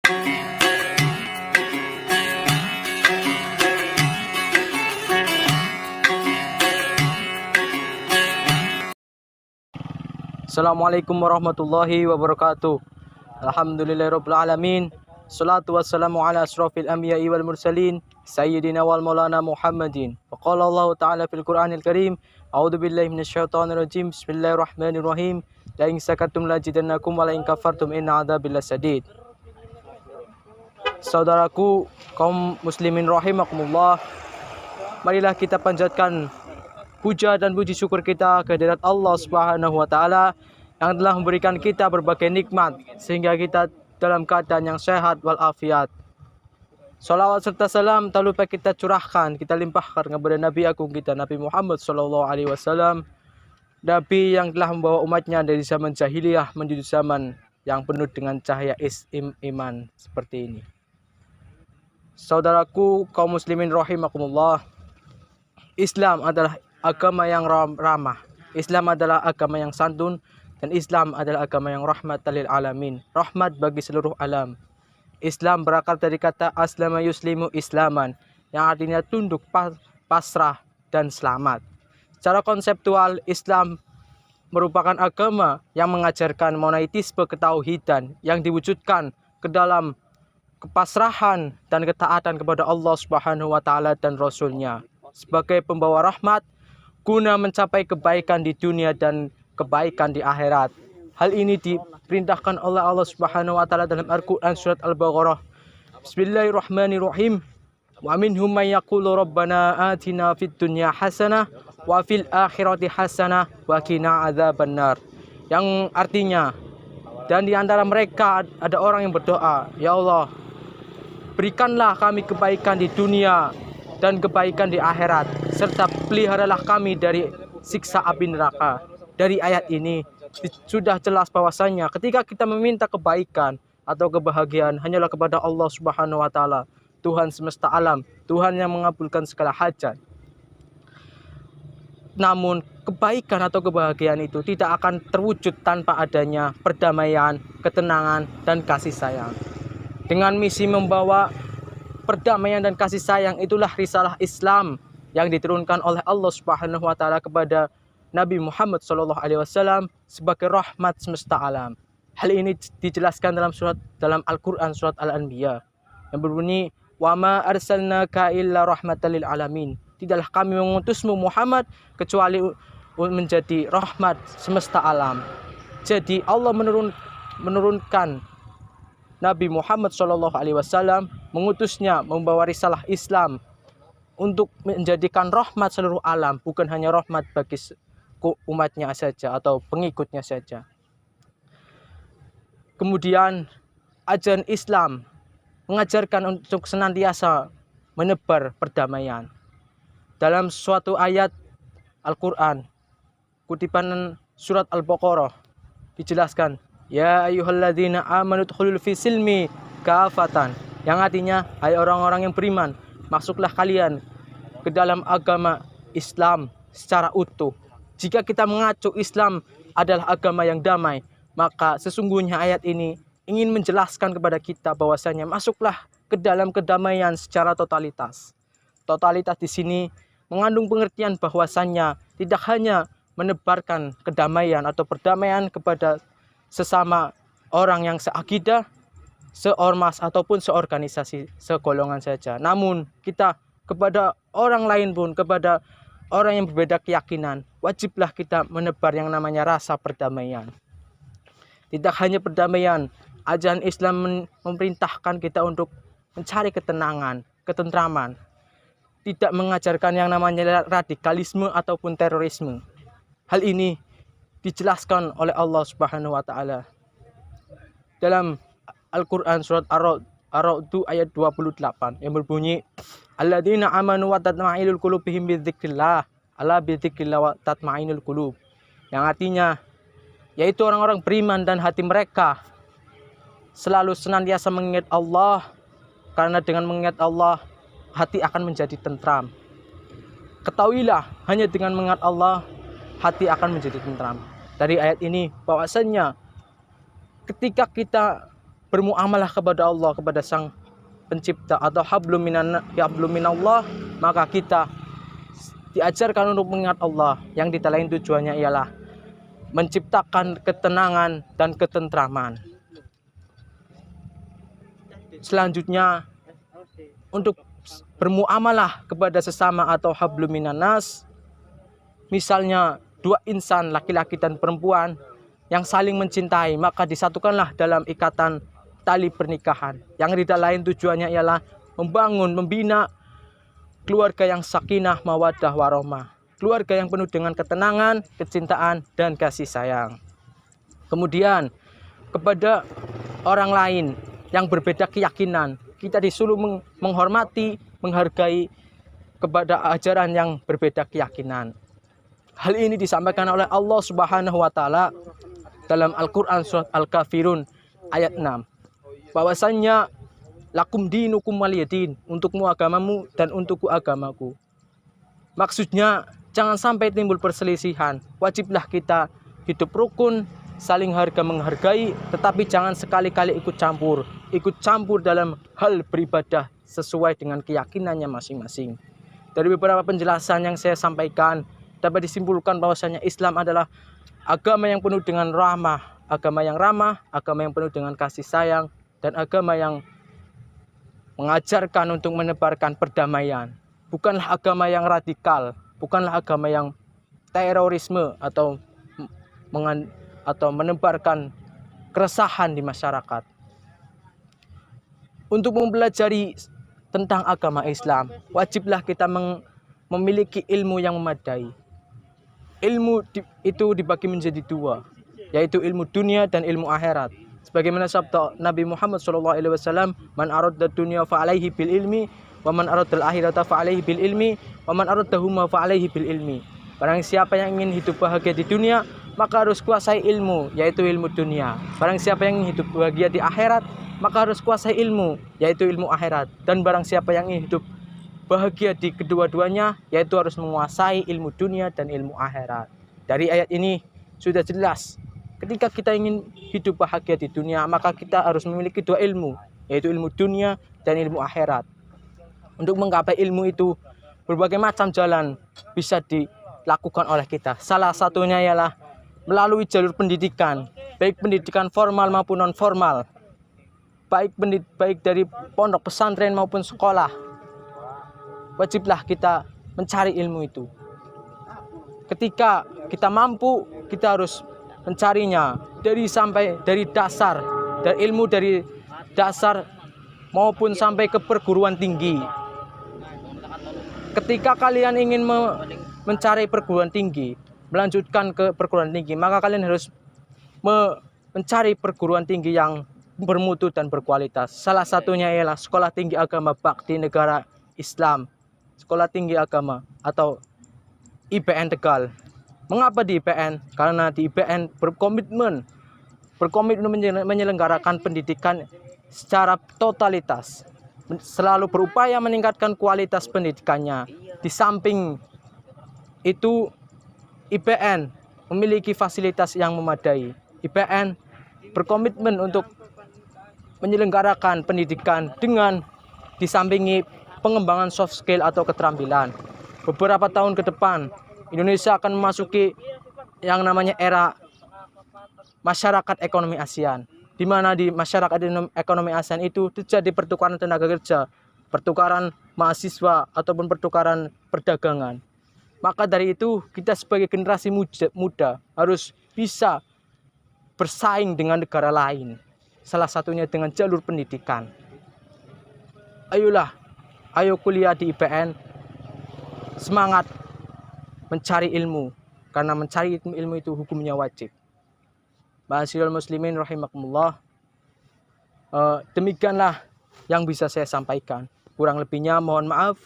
Assalamualaikum warahmatullahi wabarakatuh. Alhamdulillahirabbil alamin. Salatu wassalamu ala asrofil anbiya'i wal mursalin sayyidina wal maulana Muhammadin. Faqala Allah ta'ala fil Qur'anil Karim, a'udzu billahi minasyaitonir rajim. Bismillahirrahmanirrahim. La in sakatum lazidannakum wa la in kafartum inna adzabil sadid. Saudaraku kaum muslimin rahimakumullah, marilah kita panjatkan puja dan puji syukur kita kehadirat Allah Subhanahu wa taala yang telah memberikan kita berbagai nikmat sehingga kita dalam keadaan yang sehat walafiat. Salawat serta salam tak lupa kita curahkan, kita limpahkan kepada Nabi agung kita Nabi Muhammad sallallahu alaihi wasallam, Nabi yang telah membawa umatnya dari zaman jahiliyah menuju zaman yang penuh dengan cahaya iman seperti ini. Saudaraku kaum muslimin rahimakumullah, Islam adalah agama yang ramah. Islam adalah agama yang santun, dan Islam adalah agama yang rahmat lil alamin, rahmat bagi seluruh alam. Islam berakar dari kata aslama yuslimu islaman, yang artinya tunduk, pasrah, dan selamat. Secara konseptual, Islam merupakan agama yang mengajarkan monaitisme ketauhidan yang diwujudkan ke dalam kepasrahan dan ketaatan kepada Allah Subhanahu wa taala dan Rasul-Nya sebagai pembawa rahmat guna mencapai kebaikan di dunia dan kebaikan di akhirat. Hal ini diperintahkan oleh Allah Subhanahu wa taala dalam Al-Qur'an surat Al-Baqarah. Bismillahirrahmanirrahim. Wa minhum may yaqulu rabbana atina fid dunya hasanah wa fil akhirati hasanah wa qina adzabannar. Yang artinya, dan di antara mereka ada orang yang berdoa, ya Allah, berikanlah kami kebaikan di dunia dan kebaikan di akhirat, serta peliharalah kami dari siksa api neraka. Dari ayat ini sudah jelas bahwasanya ketika kita meminta kebaikan atau kebahagiaan hanyalah kepada Allah Subhanahu wa taala, Tuhan semesta alam, Tuhan yang mengabulkan segala hajat. Namun kebaikan atau kebahagiaan itu tidak akan terwujud tanpa adanya perdamaian, ketenangan, dan kasih sayang. Dengan misi membawa perdamaian dan kasih sayang, itulah risalah Islam yang diturunkan oleh Allah Subhanahu wa taala kepada Nabi Muhammad sallallahu alaihi wasallam sebagai rahmat semesta alam. Hal ini dijelaskan dalam Al-Qur'an surat Al-Anbiya yang berbunyi, "Wa ma arsalnaka illa rahmatan lil alamin." Tidaklah kami mengutusmu Muhammad kecuali menjadi rahmat semesta alam. Jadi Allah menurunkan Nabi Muhammad sallallahu alaihi wasallam, mengutusnya membawa risalah Islam untuk menjadikan rahmat seluruh alam, bukan hanya rahmat bagi umatnya saja atau pengikutnya saja. Kemudian ajaran Islam mengajarkan untuk senantiasa menebar perdamaian. Dalam suatu ayat Al-Quran, kutipan surat Al-Baqarah, dijelaskan, ya ayyuhalladzina amanu dkhulul fi silmi kafatan, yang artinya, hai orang-orang yang beriman, masuklah kalian ke dalam agama Islam secara utuh. Jika kita mengacu Islam adalah agama yang damai, maka sesungguhnya ayat ini ingin menjelaskan kepada kita bahwasanya masuklah ke dalam kedamaian secara totalitas. Totalitas di sini mengandung pengertian bahwasanya tidak hanya menebarkan kedamaian atau perdamaian kepada sesama orang yang seakidah, seormas ataupun seorganisasi, segolongan saja. Namun kita kepada orang lain pun, kepada orang yang berbeda keyakinan, wajiblah kita menebar yang namanya rasa perdamaian. Tidak hanya perdamaian, ajaran Islam memerintahkan kita untuk mencari ketenangan, ketentraman. Tidak mengajarkan yang namanya radikalisme ataupun terorisme. Hal ini dijelaskan oleh Allah Subhanahu wa taala dalam Al-Qur'an surat Ar-Ra'd ayat 28 yang berbunyi, alladzina amanu wa tatma'inul qulubihim bidzikrillah, ala bidzikrillah wa tatma'inul qulub. Yang artinya yaitu orang-orang beriman dan hati mereka selalu senantiasa mengingat Allah, karena dengan mengingat Allah hati akan menjadi tentram. Ketahuilah, hanya dengan mengingat Allah hati akan menjadi tentram. Dari ayat ini bahwasanya ketika kita bermuamalah kepada Allah, kepada Sang Pencipta atau hablum minallah, maka kita diajarkan untuk mengingat Allah, yang di lain tujuannya ialah menciptakan ketenangan dan ketentraman. Selanjutnya, untuk bermuamalah kepada sesama atau hablum minannas, misalnya dua insan laki-laki dan perempuan yang saling mencintai, maka disatukanlah dalam ikatan tali pernikahan, yang tidak lain tujuannya ialah membangun, membina keluarga yang sakinah, mawaddah, warahmah, keluarga yang penuh dengan ketenangan, kecintaan, dan kasih sayang. Kemudian kepada orang lain yang berbeda keyakinan, kita disuruh menghormati, menghargai kepada ajaran yang berbeda keyakinan. Hal ini disampaikan oleh Allah Subhanahu wa taala dalam Al-Qur'an surat Al-Kafirun ayat 6. Bahwasannya lakum dinukum waliyadin, untukmu agamamu dan untukku agamaku. Maksudnya jangan sampai timbul perselisihan. Wajiblah kita hidup rukun, saling harga menghargai, tetapi jangan sekali-kali ikut campur dalam hal beribadah sesuai dengan keyakinannya masing-masing. Dari beberapa penjelasan yang saya sampaikan, dapat disimpulkan bahwasanya Islam adalah agama yang penuh dengan ramah, agama yang penuh dengan kasih sayang, dan agama yang mengajarkan untuk menebarkan perdamaian. Bukanlah agama yang radikal, bukanlah agama yang terorisme atau menebarkan keresahan di masyarakat. Untuk mempelajari tentang agama Islam, wajiblah kita memiliki ilmu yang memadai. Ilmu itu dibagi menjadi dua, yaitu ilmu dunia dan ilmu akhirat. Sebagaimana sabda Nabi Muhammad SAW, man aradda dunya fa alaihi bil ilmi, wa man aradda al-akhirata fa alaihi bil ilmi, wa man aradahuma fa alaihi bil ilmi. Barang siapa yang ingin hidup bahagia di dunia, maka harus kuasai ilmu, yaitu ilmu dunia. Barang siapa yang ingin hidup bahagia di akhirat, maka harus kuasai ilmu, yaitu ilmu akhirat. Dan barang siapa yang ingin hidup bahagia di kedua-duanya, yaitu harus menguasai ilmu dunia dan ilmu akhirat. Dari ayat ini sudah jelas, ketika kita ingin hidup bahagia di dunia, maka kita harus memiliki dua ilmu, yaitu ilmu dunia dan ilmu akhirat. Untuk menggapai ilmu itu, berbagai macam jalan bisa dilakukan oleh kita. Salah satunya ialah melalui jalur pendidikan, baik pendidikan formal maupun non formal, baik dari pondok pesantren maupun sekolah. Wajiblah kita mencari ilmu itu. Ketika kita mampu, kita harus mencarinya dari dasar, dari ilmu dari dasar maupun sampai ke perguruan tinggi. Ketika kalian ingin mencari perguruan tinggi, melanjutkan ke perguruan tinggi, maka kalian harus mencari perguruan tinggi yang bermutu dan berkualitas. Salah satunya ialah Sekolah Tinggi Agama Bakti Negara Islam, Sekolah Tinggi Agama atau IPN Tegal. Mengapa di IPN? Karena di IPN berkomitmen menyelenggarakan pendidikan secara totalitas, selalu berupaya meningkatkan kualitas pendidikannya. Di samping itu, IPN memiliki fasilitas yang memadai. IPN berkomitmen untuk menyelenggarakan pendidikan dengan disampingi pengembangan soft skill atau keterampilan. Beberapa tahun ke depan, Indonesia akan memasuki yang namanya era masyarakat ekonomi ASEAN, di mana di masyarakat ekonomi ASEAN itu terjadi pertukaran tenaga kerja, pertukaran mahasiswa ataupun pertukaran perdagangan. Maka dari itu, kita sebagai generasi muda harus bisa bersaing dengan negara lain, salah satunya dengan jalur pendidikan. Ayo kuliah di IPN, semangat mencari ilmu, karena mencari ilmu itu hukumnya wajib. Ma'asyiral muslimin rahimakumullah. Demikianlah yang bisa saya sampaikan. Kurang lebihnya mohon maaf.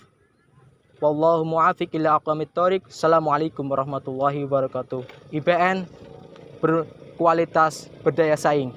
Wallahu muwaffiq ila aqwamit thoriq. Assalamualaikum warahmatullahi wabarakatuh. IPN berkualitas, berdaya saing.